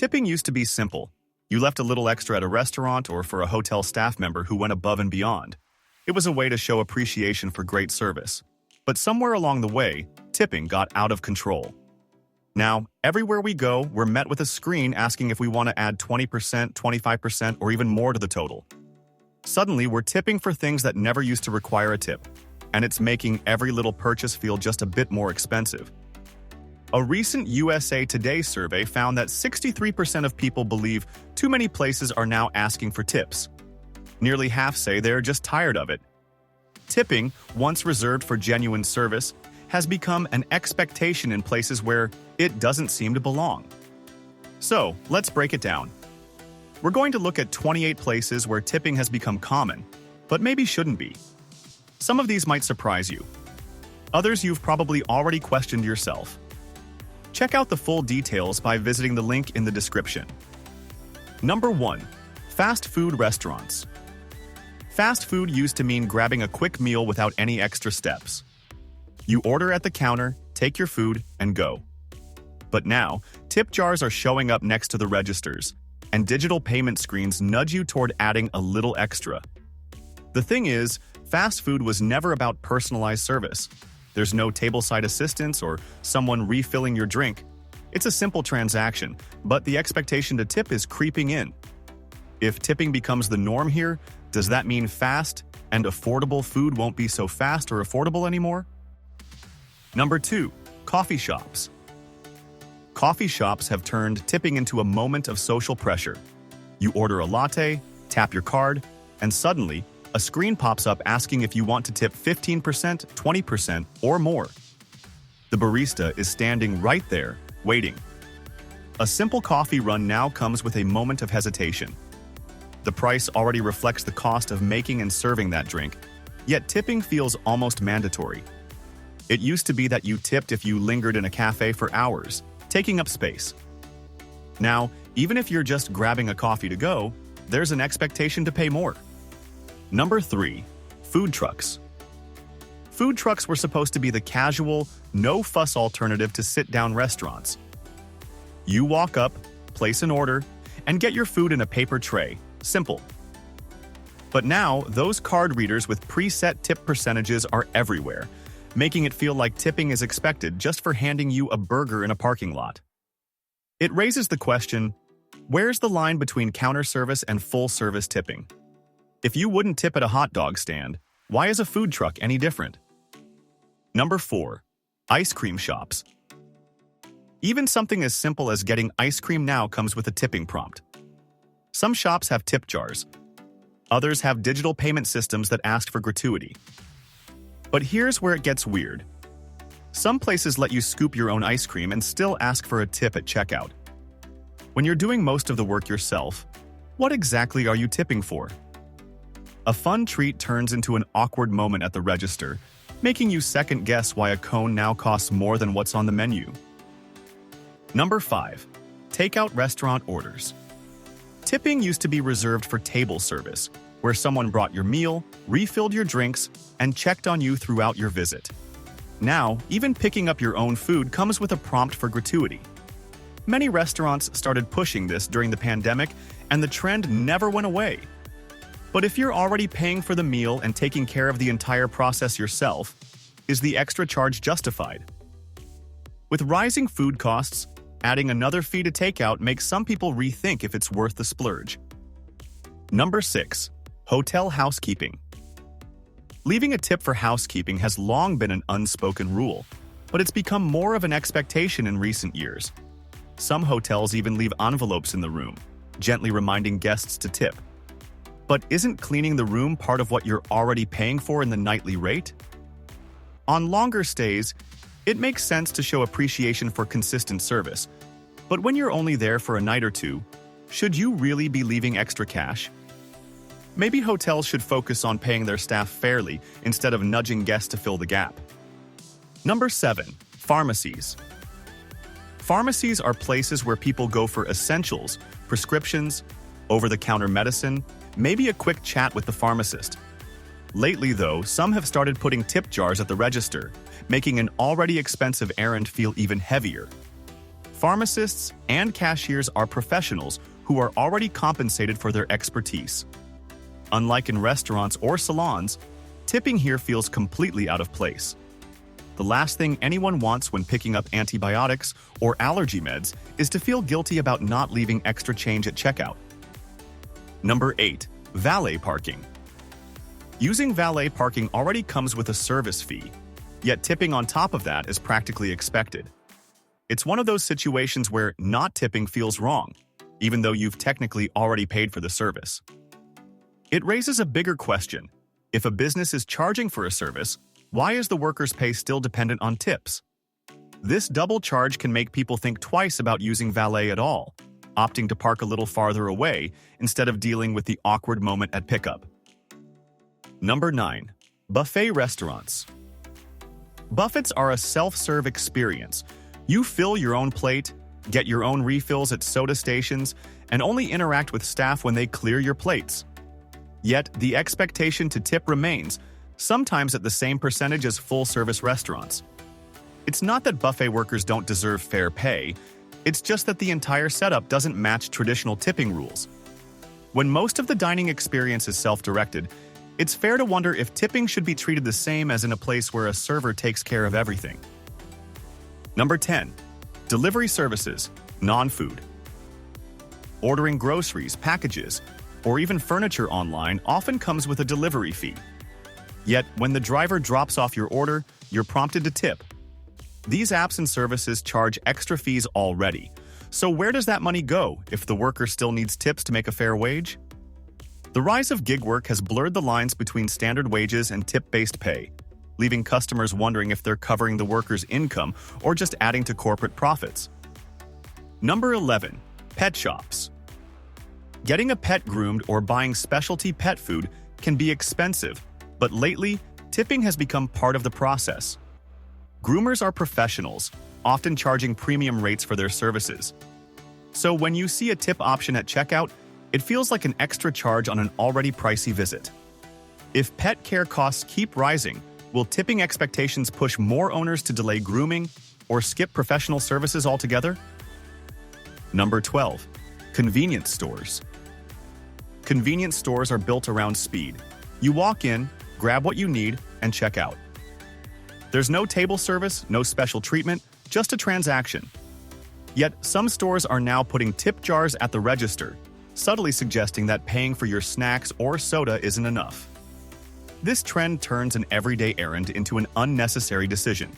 Tipping used to be simple. You left a little extra at a restaurant or for a hotel staff member who went above and beyond. It was a way to show appreciation for great service. But somewhere along the way, tipping got out of control. Now, everywhere we go, we're met with a screen asking if we want to add 20%, 25%, or even more to the total. Suddenly, we're tipping for things that never used to require a tip, and it's making every little purchase feel just a bit more expensive. A recent USA Today survey found that 63% of people believe too many places are now asking for tips. Nearly half say they're just tired of it. Tipping, once reserved for genuine service, has become an expectation in places where it doesn't seem to belong. So, let's break it down. We're going to look at 28 places where tipping has become common, but maybe shouldn't be. Some of these might surprise you. Others you've probably already questioned yourself. Check out the full details by visiting the link in the description. Number 1. Fast food restaurants. Fast food used to mean grabbing a quick meal without any extra steps. You order at the counter, take your food, and go. But now, tip jars are showing up next to the registers, and digital payment screens nudge you toward adding a little extra. The thing is, fast food was never about personalized service. There's no tableside assistance or someone refilling your drink. It's a simple transaction, but the expectation to tip is creeping in. If tipping becomes the norm here, does that mean fast and affordable food won't be so fast or affordable anymore? Number 2. Coffee shops. Coffee shops have turned tipping into a moment of social pressure. You order a latte, tap your card, and suddenly, a screen pops up asking if you want to tip 15%, 20%, or more. The barista is standing right there, waiting. A simple coffee run now comes with a moment of hesitation. The price already reflects the cost of making and serving that drink, yet tipping feels almost mandatory. It used to be that you tipped if you lingered in a cafe for hours, taking up space. Now, even if you're just grabbing a coffee to go, there's an expectation to pay more. Number 3. Food trucks. Food trucks were supposed to be the casual, no-fuss alternative to sit-down restaurants. You walk up, place an order, and get your food in a paper tray. Simple. But now, those card readers with preset tip percentages are everywhere, making it feel like tipping is expected just for handing you a burger in a parking lot. It raises the question, where's the line between counter service and full-service tipping? If you wouldn't tip at a hot dog stand, why is a food truck any different? Number 4. Ice cream shops. Even something as simple as getting ice cream now comes with a tipping prompt. Some shops have tip jars. Others have digital payment systems that ask for gratuity. But here's where it gets weird. Some places let you scoop your own ice cream and still ask for a tip at checkout. When you're doing most of the work yourself, what exactly are you tipping for? A fun treat turns into an awkward moment at the register, making you second-guess why a cone now costs more than what's on the menu. Number 5. Takeout restaurant orders. Tipping used to be reserved for table service, where someone brought your meal, refilled your drinks, and checked on you throughout your visit. Now, even picking up your own food comes with a prompt for gratuity. Many restaurants started pushing this during the pandemic, and the trend never went away. But if you're already paying for the meal and taking care of the entire process yourself, is the extra charge justified? With rising food costs, adding another fee to takeout makes some people rethink if it's worth the splurge. Number 6. Hotel housekeeping. Leaving a tip for housekeeping has long been an unspoken rule, but it's become more of an expectation in recent years. Some hotels even leave envelopes in the room, gently reminding guests to tip. But isn't cleaning the room part of what you're already paying for in the nightly rate? On longer stays, it makes sense to show appreciation for consistent service. But when you're only there for a night or two, should you really be leaving extra cash? Maybe hotels should focus on paying their staff fairly instead of nudging guests to fill the gap. Number 7. Pharmacies. Pharmacies are places where people go for essentials, prescriptions, over-the-counter medicine, maybe a quick chat with the pharmacist. Lately, though, some have started putting tip jars at the register, making an already expensive errand feel even heavier. Pharmacists and cashiers are professionals who are already compensated for their expertise. Unlike in restaurants or salons, tipping here feels completely out of place. The last thing anyone wants when picking up antibiotics or allergy meds is to feel guilty about not leaving extra change at checkout. Number 8. Valet parking. Using valet parking already comes with a service fee, yet tipping on top of that is practically expected. It's one of those situations where not tipping feels wrong, even though you've technically already paid for the service. It raises a bigger question. If a business is charging for a service, why is the worker's pay still dependent on tips? This double charge can make people think twice about using valet at all, opting to park a little farther away instead of dealing with the awkward moment at pickup. Number 9. Buffet restaurants. Buffets are a self-serve experience. You fill your own plate, get your own refills at soda stations, and only interact with staff when they clear your plates. Yet, the expectation to tip remains, sometimes at the same percentage as full-service restaurants. It's not that buffet workers don't deserve fair pay, it's just that the entire setup doesn't match traditional tipping rules. When most of the dining experience is self-directed, it's fair to wonder if tipping should be treated the same as in a place where a server takes care of everything. Number 10. Delivery services, non-food. Ordering groceries, packages, or even furniture online often comes with a delivery fee. Yet, when the driver drops off your order, you're prompted to tip. These apps and services charge extra fees already. So where does that money go if the worker still needs tips to make a fair wage? The rise of gig work has blurred the lines between standard wages and tip-based pay, leaving customers wondering if they're covering the worker's income or just adding to corporate profits. Number 11. Pet shops. Getting a pet groomed or buying specialty pet food can be expensive, but lately, tipping has become part of the process. Groomers are professionals, often charging premium rates for their services. So when you see a tip option at checkout, it feels like an extra charge on an already pricey visit. If pet care costs keep rising, will tipping expectations push more owners to delay grooming or skip professional services altogether? Number 12. Convenience stores. Convenience stores are built around speed. You walk in, grab what you need, and check out. There's no table service, no special treatment, just a transaction. Yet, some stores are now putting tip jars at the register, subtly suggesting that paying for your snacks or soda isn't enough. This trend turns an everyday errand into an unnecessary decision.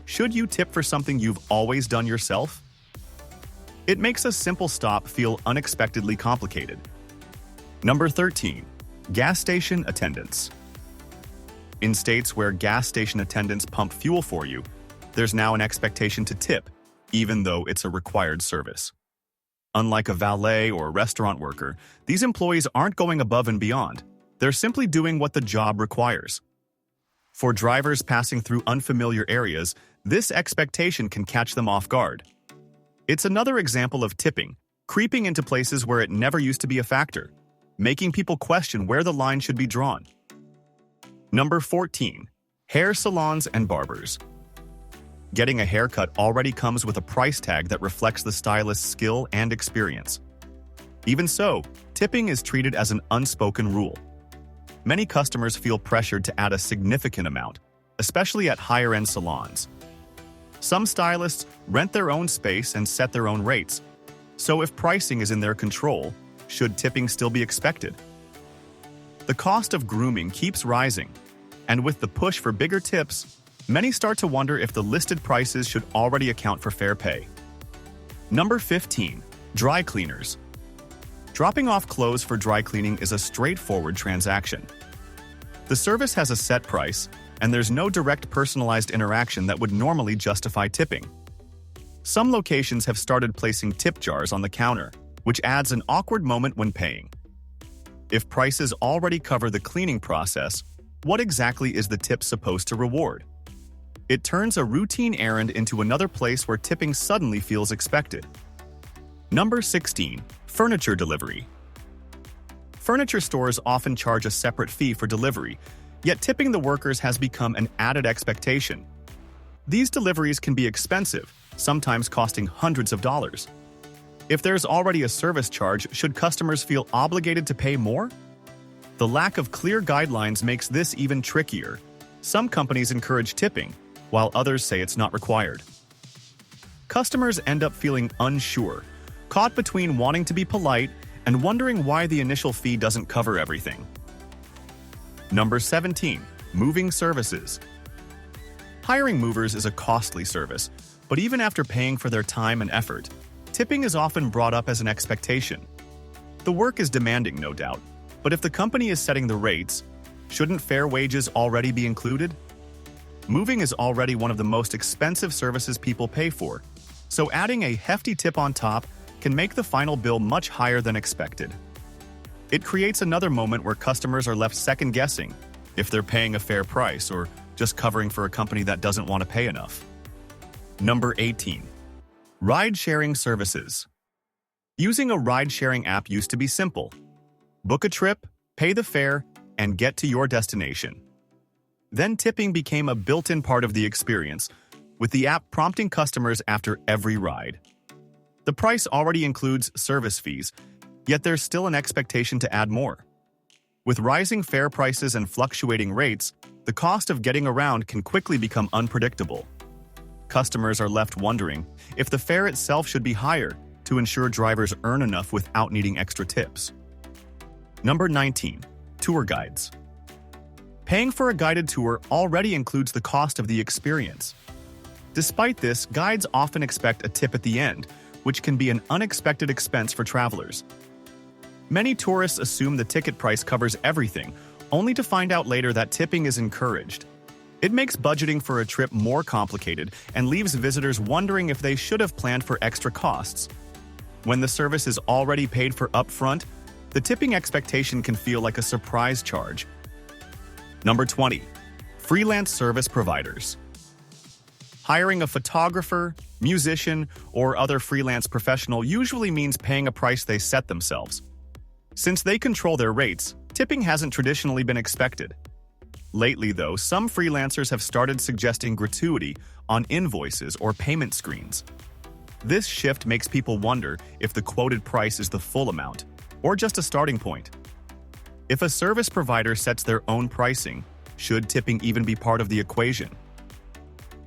Should you tip for something you've always done yourself? It makes a simple stop feel unexpectedly complicated. Number 13. Gas station attendants. In states where gas station attendants pump fuel for you, there's now an expectation to tip, even though it's a required service. Unlike a valet or restaurant worker, these employees aren't going above and beyond. They're simply doing what the job requires. For drivers passing through unfamiliar areas, this expectation can catch them off guard. It's another example of tipping, creeping into places where it never used to be a factor, making people question where the line should be drawn. Number 14. Hair salons and barbers. Getting a haircut already comes with a price tag that reflects the stylist's skill and experience. Even so, tipping is treated as an unspoken rule. Many customers feel pressured to add a significant amount, especially at higher-end salons. Some stylists rent their own space and set their own rates, so if pricing is in their control, should tipping still be expected? The cost of grooming keeps rising, and with the push for bigger tips, many start to wonder if the listed prices should already account for fair pay. Number 15. Dry cleaners. Dropping off clothes for dry cleaning is a straightforward transaction. The service has a set price, and there's no direct personalized interaction that would normally justify tipping. Some locations have started placing tip jars on the counter, which adds an awkward moment when paying. If prices already cover the cleaning process, what exactly is the tip supposed to reward? It turns a routine errand into another place where tipping suddenly feels expected. Number 16. Furniture delivery. Furniture stores often charge a separate fee for delivery, yet tipping the workers has become an added expectation. These deliveries can be expensive, sometimes costing hundreds of dollars. If there's already a service charge, should customers feel obligated to pay more? The lack of clear guidelines makes this even trickier. Some companies encourage tipping, while others say it's not required. Customers end up feeling unsure, caught between wanting to be polite and wondering why the initial fee doesn't cover everything. Number 17. Moving services. Hiring movers is a costly service, but even after paying for their time and effort, tipping is often brought up as an expectation. The work is demanding, no doubt, but if the company is setting the rates, shouldn't fair wages already be included? Moving is already one of the most expensive services people pay for, so adding a hefty tip on top can make the final bill much higher than expected. It creates another moment where customers are left second-guessing if they're paying a fair price or just covering for a company that doesn't want to pay enough. Number 18. Ride-sharing services. Using a ride-sharing app used to be simple. Book a trip, pay the fare, and get to your destination. Then tipping became a built-in part of the experience, with the app prompting customers after every ride. The price already includes service fees, yet there's still an expectation to add more. With rising fare prices and fluctuating rates, the cost of getting around can quickly become unpredictable. Customers are left wondering if the fare itself should be higher to ensure drivers earn enough without needing extra tips. Number 19. Tour guides. Paying for a guided tour already includes the cost of the experience. Despite this, guides often expect a tip at the end, which can be an unexpected expense for travelers. Many tourists assume the ticket price covers everything, only to find out later that tipping is encouraged. It makes budgeting for a trip more complicated and leaves visitors wondering if they should have planned for extra costs. When the service is already paid for upfront, the tipping expectation can feel like a surprise charge. Number 20. Freelance service providers. Hiring a photographer, musician, or other freelance professional usually means paying a price they set themselves. Since they control their rates, tipping hasn't traditionally been expected. Lately, though, some freelancers have started suggesting gratuity on invoices or payment screens. This shift makes people wonder if the quoted price is the full amount, or just a starting point. If a service provider sets their own pricing, should tipping even be part of the equation?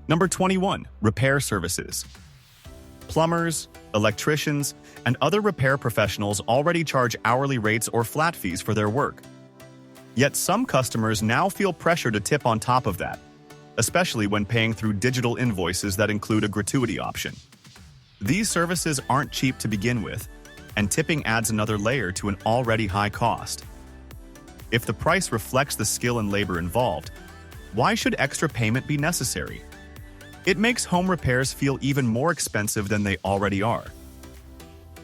Number 21. Repair services. Plumbers, electricians, and other repair professionals already charge hourly rates or flat fees for their work. Yet some customers now feel pressure to tip on top of that, especially when paying through digital invoices that include a gratuity option. These services aren't cheap to begin with, and tipping adds another layer to an already high cost. If the price reflects the skill and labor involved, why should extra payment be necessary? It makes home repairs feel even more expensive than they already are.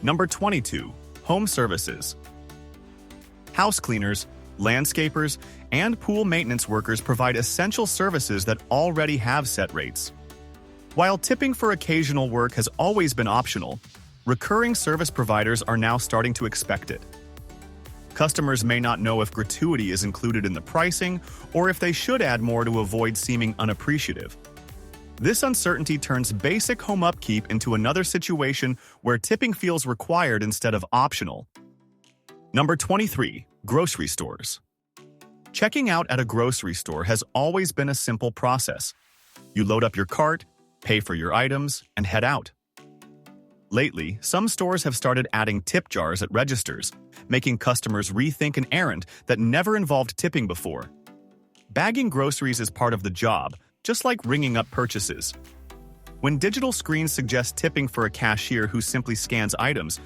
Number 22. Home services. House cleaners, landscapers, and pool maintenance workers provide essential services that already have set rates. While tipping for occasional work has always been optional, recurring service providers are now starting to expect it. Customers may not know if gratuity is included in the pricing or if they should add more to avoid seeming unappreciative. This uncertainty turns basic home upkeep into another situation where tipping feels required instead of optional. Number 23. Grocery stores. Checking out at a grocery store has always been a simple process. You load up your cart, pay for your items, and head out. Lately, some stores have started adding tip jars at registers, making customers rethink an errand that never involved tipping before. Bagging groceries is part of the job, just like ringing up purchases. When digital screens suggest tipping for a cashier who simply scans items,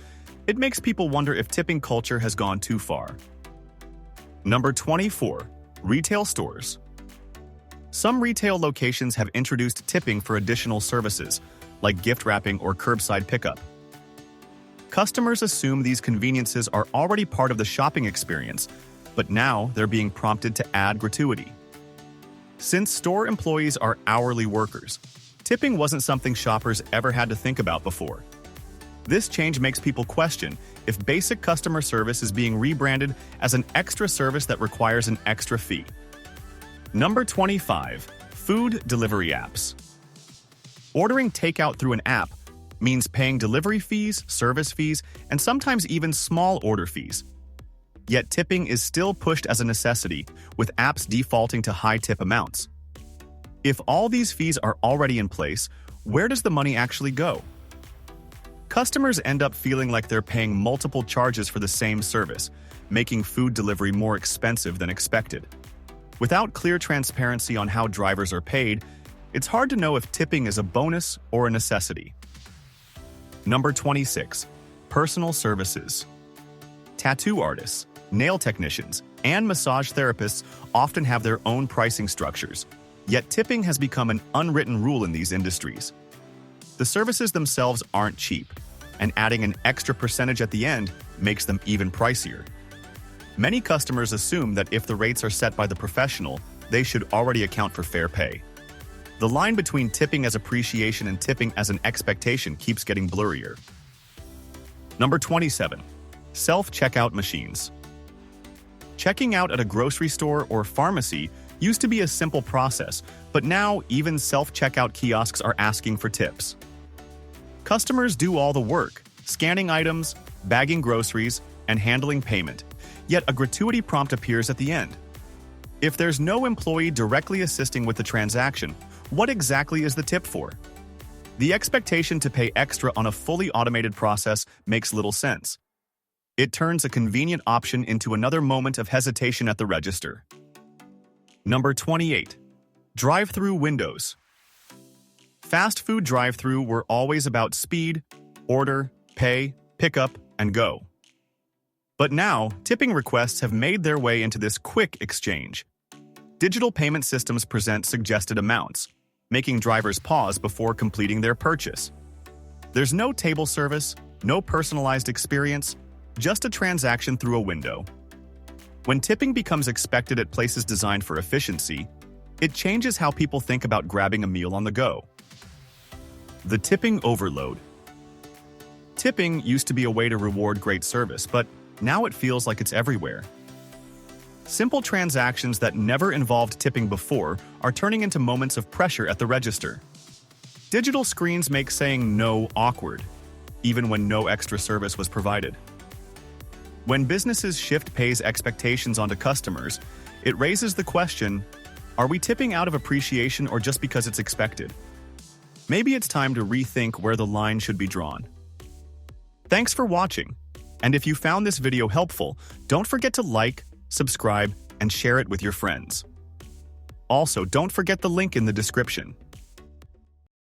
it makes people wonder if tipping culture has gone too far. Number 24. Retail stores. Some retail locations have introduced tipping for additional services, like gift wrapping or curbside pickup. Customers assume these conveniences are already part of the shopping experience, but now they're being prompted to add gratuity. Since store employees are hourly workers, tipping wasn't something shoppers ever had to think about before. This change makes people question if basic customer service is being rebranded as an extra service that requires an extra fee. Number 25. Food delivery apps. Ordering takeout through an app means paying delivery fees, service fees, and sometimes even small order fees. Yet tipping is still pushed as a necessity, with apps defaulting to high tip amounts. If all these fees are already in place, where does the money actually go? Customers end up feeling like they're paying multiple charges for the same service, making food delivery more expensive than expected. Without clear transparency on how drivers are paid, it's hard to know if tipping is a bonus or a necessity. Number 26. Personal services. Tattoo artists, nail technicians, and massage therapists often have their own pricing structures, yet tipping has become an unwritten rule in these industries. The services themselves aren't cheap, and adding an extra percentage at the end makes them even pricier. Many customers assume that if the rates are set by the professional, they should already account for fair pay. The line between tipping as appreciation and tipping as an expectation keeps getting blurrier. Number 27. Self-checkout machines. Checking out at a grocery store or pharmacy used to be a simple process, but now even self-checkout kiosks are asking for tips. Customers do all the work, scanning items, bagging groceries, and handling payment, yet a gratuity prompt appears at the end. If there's no employee directly assisting with the transaction, what exactly is the tip for? The expectation to pay extra on a fully automated process makes little sense. It turns a convenient option into another moment of hesitation at the register. Number 28. Drive-through windows. Fast food drive-through were always about speed, order, pay, pick up, and go. But now, tipping requests have made their way into this quick exchange. Digital payment systems present suggested amounts, making drivers pause before completing their purchase. There's no table service, no personalized experience, just a transaction through a window. When tipping becomes expected at places designed for efficiency, it changes how people think about grabbing a meal on the go. The tipping overload. Tipping used to be a way to reward great service, but now it feels like it's everywhere. Simple transactions that never involved tipping before are turning into moments of pressure at the register. Digital screens make saying no awkward, even when no extra service was provided. When businesses shift pay's expectations onto customers, it raises the question, are we tipping out of appreciation or just because it's expected? Maybe it's time to rethink where the line should be drawn. Thanks for watching, and if you found this video helpful, don't forget to like, subscribe, and share it with your friends. Also, don't forget the link in the description.